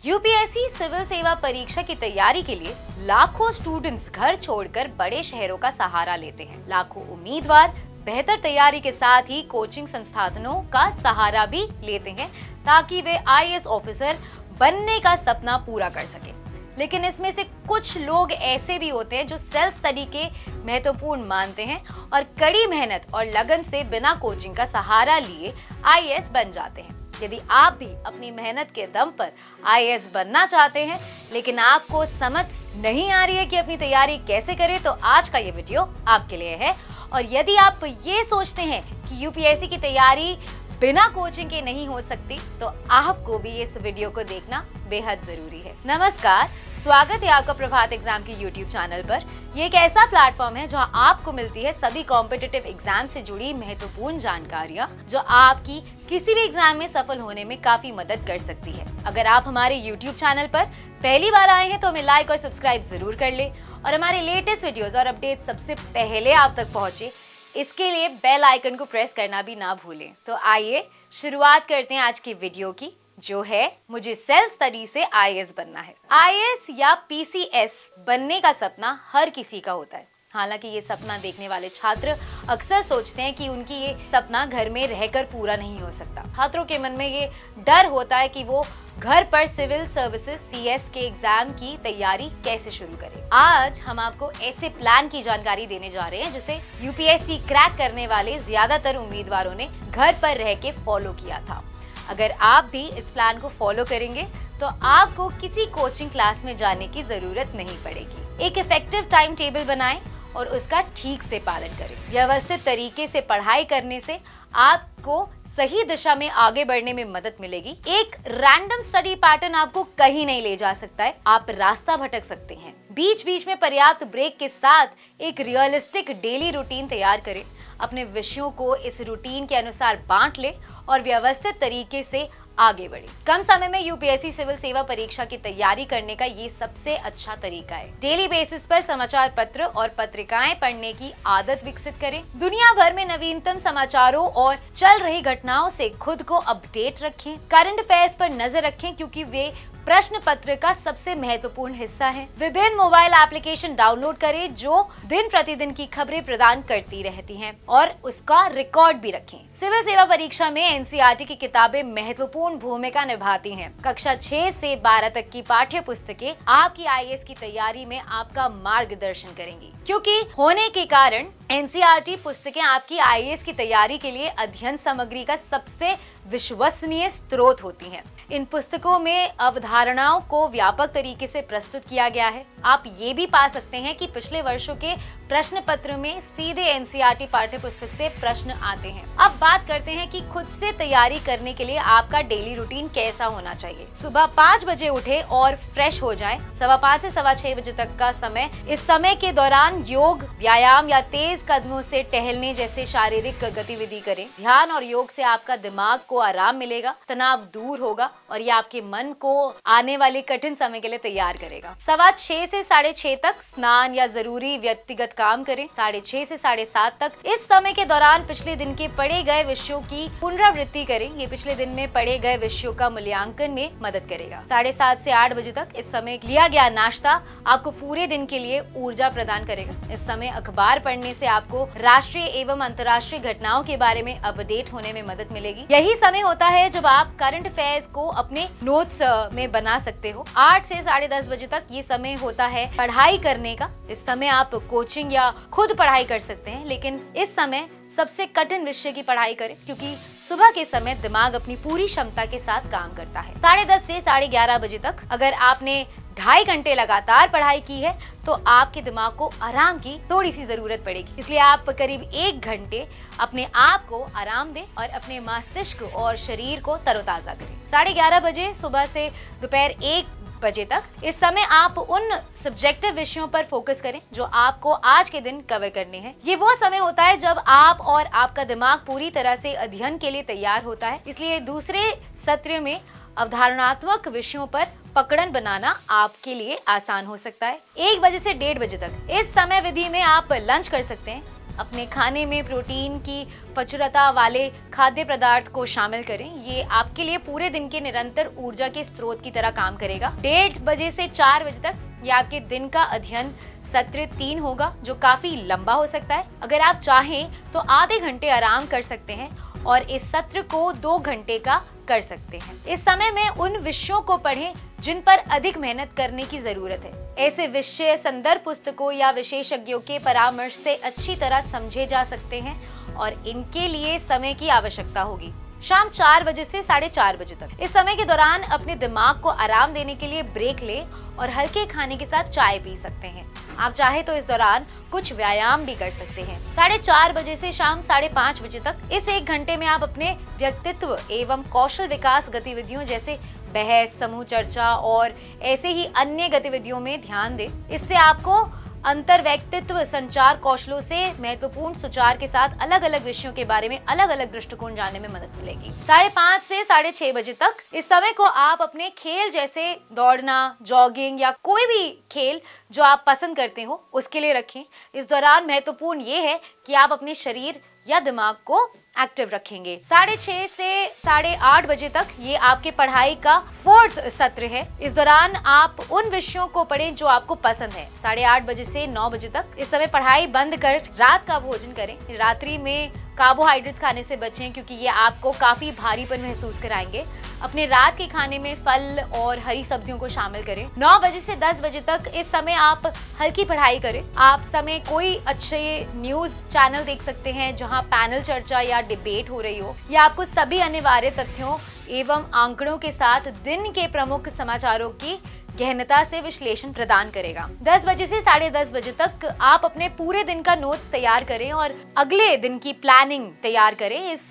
UPSC civil सेवा परीक्षा की तैयारी के लिए लाखों स्टूडेंट्स घर छोड़कर बड़े शहरों का सहारा लेते हैं। लाखों उम्मीदवार बेहतर तैयारी के साथ ही कोचिंग संस्थानों का सहारा भी लेते हैं ताकि वे आईएएस ऑफिसर बनने का सपना पूरा कर सके। लेकिन इसमें से कुछ लोग ऐसे भी होते हैं जो सेल्फ स्टडी के महत्वपूर्ण मानते हैं और कड़ी मेहनत और लगन से बिना कोचिंग का सहारा लिए आईएएस बन जाते हैं। यदि आप भी अपनी मेहनत के दम पर आईएएस बनना चाहते हैं लेकिन आपको समझ नहीं आ रही है कि अपनी तैयारी कैसे करें, तो आज का ये वीडियो आपके लिए है। और यदि आप ये सोचते हैं कि यूपीएससी की तैयारी बिना कोचिंग के नहीं हो सकती, तो आपको भी इस वीडियो को देखना बेहद जरूरी है। नमस्कार, स्वागत है आपका प्रभात एग्जाम के यूट्यूब चैनल पर। ये एक ऐसा प्लेटफॉर्म है जहां आपको मिलती है सभी कॉम्पिटिटिव एग्जाम से जुड़ी महत्वपूर्ण जानकारियां जो आपकी किसी भी एग्जाम में सफल होने में काफी मदद कर सकती है। अगर आप हमारे यूट्यूब चैनल पर पहली बार आए हैं तो हमें लाइक और सब्सक्राइब जरूर कर ले और हमारे लेटेस्ट वीडियोज और अपडेट सबसे पहले आप तक पहुंचे, इसके लिए बेल आइकन को प्रेस करना भी ना भूलें। तो आइए शुरुआत करते हैं आज की वीडियो की, जो है मुझे सेल्फ स्टडी से आईएएस बनना है। आईएएस या पीसीएस बनने का सपना हर किसी का होता है। हालांकि ये सपना देखने वाले छात्र अक्सर सोचते हैं कि उनकी ये सपना घर में रहकर पूरा नहीं हो सकता। छात्रों के मन में ये डर होता है कि वो घर पर सिविल सर्विसेज सीएस के एग्जाम की तैयारी कैसे शुरू करें। आज हम आपको ऐसे प्लान की जानकारी देने जा रहे हैं जिसे यूपीएससी क्रैक करने वाले ज्यादातर उम्मीदवारों ने घर पर रह के फॉलो किया था। अगर आप भी इस प्लान को फॉलो करेंगे तो आपको किसी कोचिंग क्लास में जाने की जरूरत नहीं पड़ेगी। एक इफेक्टिव टाइम टेबल बनाएं और उसका ठीक से पालन करें। व्यवस्थित तरीके से पढ़ाई करने से आपको सही दिशा में आगे बढ़ने में मदद मिलेगी। एक रैंडम स्टडी पैटर्न आपको कहीं नहीं ले जा सकता है, आप रास्ता भटक सकते हैं। बीच बीच में पर्याप्त ब्रेक के साथ एक रियलिस्टिक डेली रूटीन तैयार करें। अपने विषयों को इस रूटीन के अनुसार बांट लें और व्यवस्थित तरीके से आगे बढ़े। कम समय में यूपीएससी सिविल सेवा परीक्षा की तैयारी करने का ये सबसे अच्छा तरीका है। डेली बेसिस पर समाचार पत्र और पत्रिकाएं पढ़ने की आदत विकसित करें। दुनिया भर में नवीनतम समाचारों और चल रही घटनाओं से खुद को अपडेट रखें। करंट अफेयर्स पर नजर रखें क्योंकि वे प्रश्न पत्र का सबसे महत्वपूर्ण हिस्सा है। विभिन्न मोबाइल एप्लीकेशन डाउनलोड करें जो दिन प्रतिदिन की खबरें प्रदान करती रहती हैं और उसका रिकॉर्ड भी रखें। सिविल सेवा परीक्षा में एनसीईआरटी की किताबें महत्वपूर्ण भूमिका निभाती हैं। कक्षा 6 से 12 तक की पाठ्य पुस्तकें आपकी आईएएस की तैयारी में आपका मार्गदर्शन करेंगी, क्योंकि होने के कारण एनसीईआरटी पुस्तकें आपकी आईएएस की तैयारी के लिए अध्ययन सामग्री का सबसे विश्वसनीय स्रोत होती हैं। इन पुस्तकों में अवधारणाओं को व्यापक तरीके से प्रस्तुत किया गया है। आप ये भी पा सकते हैं कि पिछले वर्षों के प्रश्न पत्र में सीधे एनसीईआरटी पाठ्य पुस्तक से प्रश्न आते हैं। अब बात करते हैं कि खुद से तैयारी करने के लिए आपका डेली रूटीन कैसा होना चाहिए। सुबह 5 बजे उठे और फ्रेश हो जाएं। 5:15 से 6:15 बजे तक का समय, इस समय के दौरान योग, व्यायाम या तेज कदमों से टहलने जैसे शारीरिक गतिविधि करें। ध्यान और योग से आपका दिमाग को आराम मिलेगा, तनाव दूर होगा और ये आपके मन को आने वाले कठिन समय के लिए तैयार करेगा। 6:15 से 6:30 तक स्नान या जरूरी व्यक्तिगत काम करें। 6:30 से 7:30 तक इस समय के दौरान पिछले दिन के पढ़े गए विषयों की पुनरावृत्ति करें। ये पिछले दिन में पढ़े गए विषयों का मूल्यांकन में मदद करेगा। 7:30 से 8 बजे तक इस समय लिया गया नाश्ता आपको पूरे दिन के लिए ऊर्जा प्रदान करेगा। इस समय अखबार पढ़ने से आपको राष्ट्रीय एवं अंतर्राष्ट्रीय घटनाओं के बारे में अपडेट होने में मदद मिलेगी। यही समय होता है जब आप करंट अफेयर्स को अपने नोट्स में बना सकते हो। 8 से 10:30 बजे तक ये समय होता है पढ़ाई करने का। इस समय आप कोचिंग या खुद पढ़ाई कर सकते हैं, लेकिन इस समय सबसे कठिन विषय की पढ़ाई करें क्योंकि सुबह के समय दिमाग अपनी पूरी क्षमता के साथ काम करता है। 10:30 से 11:30 बजे तक अगर आपने 2.5 घंटे लगातार पढ़ाई की है तो आपके दिमाग को आराम की थोड़ी सी जरूरत पड़ेगी। इसलिए आप करीब 1 घंटे अपने आप को आराम दें और अपने मस्तिष्क और शरीर को तरोताजा करें। 11:30 बजे सुबह से दोपहर 1 बजे तक इस समय आप उन सब्जेक्टिव विषयों पर फोकस करें जो आपको आज के दिन कवर करने हैं। ये वो समय होता है जब आप और आपका दिमाग पूरी तरह से अध्ययन के लिए तैयार होता है। इसलिए दूसरे सत्र में अवधारणात्मक विषयों पर पकड़न बनाना आपके लिए आसान हो सकता है। 1 बजे से 1:30 बजे तक इस समय विधि में आप लंच कर सकते हैं। अपने खाने में प्रोटीन की प्रचुरता वाले खाद्य पदार्थ को शामिल करें। ये आपके लिए पूरे दिन के निरंतर ऊर्जा के स्रोत की तरह काम करेगा। 1:30 बजे से 4 बजे तक ये आपके दिन का अध्ययन सत्र 3 होगा, जो काफी लंबा हो सकता है। अगर आप चाहें तो आधे घंटे आराम कर सकते हैं और इस सत्र को 2 घंटे का कर सकते हैं। इस समय में उन विषयों को पढ़ें जिन पर अधिक मेहनत करने की जरूरत है। ऐसे विषय संदर्भ पुस्तकों या विशेषज्ञों के परामर्श से अच्छी तरह समझे जा सकते हैं और इनके लिए समय की आवश्यकता होगी। शाम 4 बजे से 4:30 बजे तक इस समय के दौरान अपने दिमाग को आराम देने के लिए ब्रेक लें और हल्के खाने के साथ चाय पी सकते हैं। आप चाहे तो इस दौरान कुछ व्यायाम भी कर सकते हैं। 4:30 बजे से शाम 5:30 बजे तक इस 1 घंटे में आप अपने व्यक्तित्व एवं कौशल विकास गतिविधियों जैसे बहस, समूह चर्चा और ऐसे ही अन्य गतिविधियों में ध्यान दें। इससे आपको अंतर व्यक्तित्व संचार कौशलों से महत्वपूर्ण सुचार के साथ अलग अलग विषयों के बारे में अलग अलग दृष्टिकोण जानने में मदद मिलेगी। 5:30 से 6:30 बजे तक इस समय को आप अपने खेल जैसे दौड़ना, जॉगिंग या कोई भी खेल जो आप पसंद करते हो उसके लिए रखें। इस दौरान महत्वपूर्ण ये है कि आप अपने शरीर या दिमाग को एक्टिव रखेंगे। 6:30 से 8:30 बजे तक ये आपके पढ़ाई का 4th सत्र है। इस दौरान आप उन विषयों को पढ़ें जो आपको पसंद है। 8:30 बजे से 9 बजे तक इस समय पढ़ाई बंद कर रात का भोजन करें। रात्रि में कार्बोहाइड्रेट खाने से बचें क्योंकि ये आपको काफी भारीपन महसूस कराएंगे। अपने रात के खाने में फल और हरी सब्जियों को शामिल करें। 9 बजे से 10 बजे तक इस समय आप हल्की पढ़ाई करें। आप समय कोई अच्छे न्यूज चैनल देख सकते हैं जहां पैनल चर्चा या डिबेट हो रही हो, या आपको सभी अनिवार्य तथ्यों एवं आंकड़ों के साथ दिन के प्रमुख समाचारों की गहनता से विश्लेषण प्रदान करेगा। 10 बजे से 10:30 बजे तक आप अपने पूरे दिन का नोट्स तैयार करें और अगले दिन की प्लानिंग तैयार करें। इस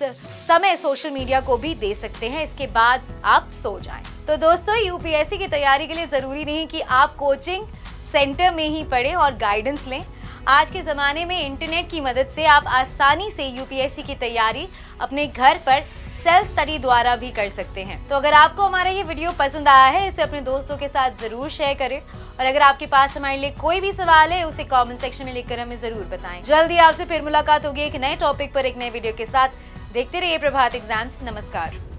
समय सोशल मीडिया को भी दे सकते हैं। इसके बाद आप सो जाएं। तो दोस्तों, यूपीएससी की तैयारी के लिए जरूरी नहीं कि आप कोचिंग सेंटर में ही पढ़ें और गाइडेंस लें। आज के जमाने में इंटरनेट की मदद से आप आसानी से यूपीएससी की तैयारी अपने घर पर सेल्फ स्टडी द्वारा भी कर सकते हैं। तो अगर आपको हमारा ये वीडियो पसंद आया है, इसे अपने दोस्तों के साथ जरूर शेयर करें और अगर आपके पास हमारे लिए कोई भी सवाल है उसे कमेंट सेक्शन में लिखकर हमें जरूर बताएं। जल्दी आपसे फिर मुलाकात होगी एक नए टॉपिक पर एक नए वीडियो के साथ। देखते रहिए प्रभात एग्जाम्स। नमस्कार।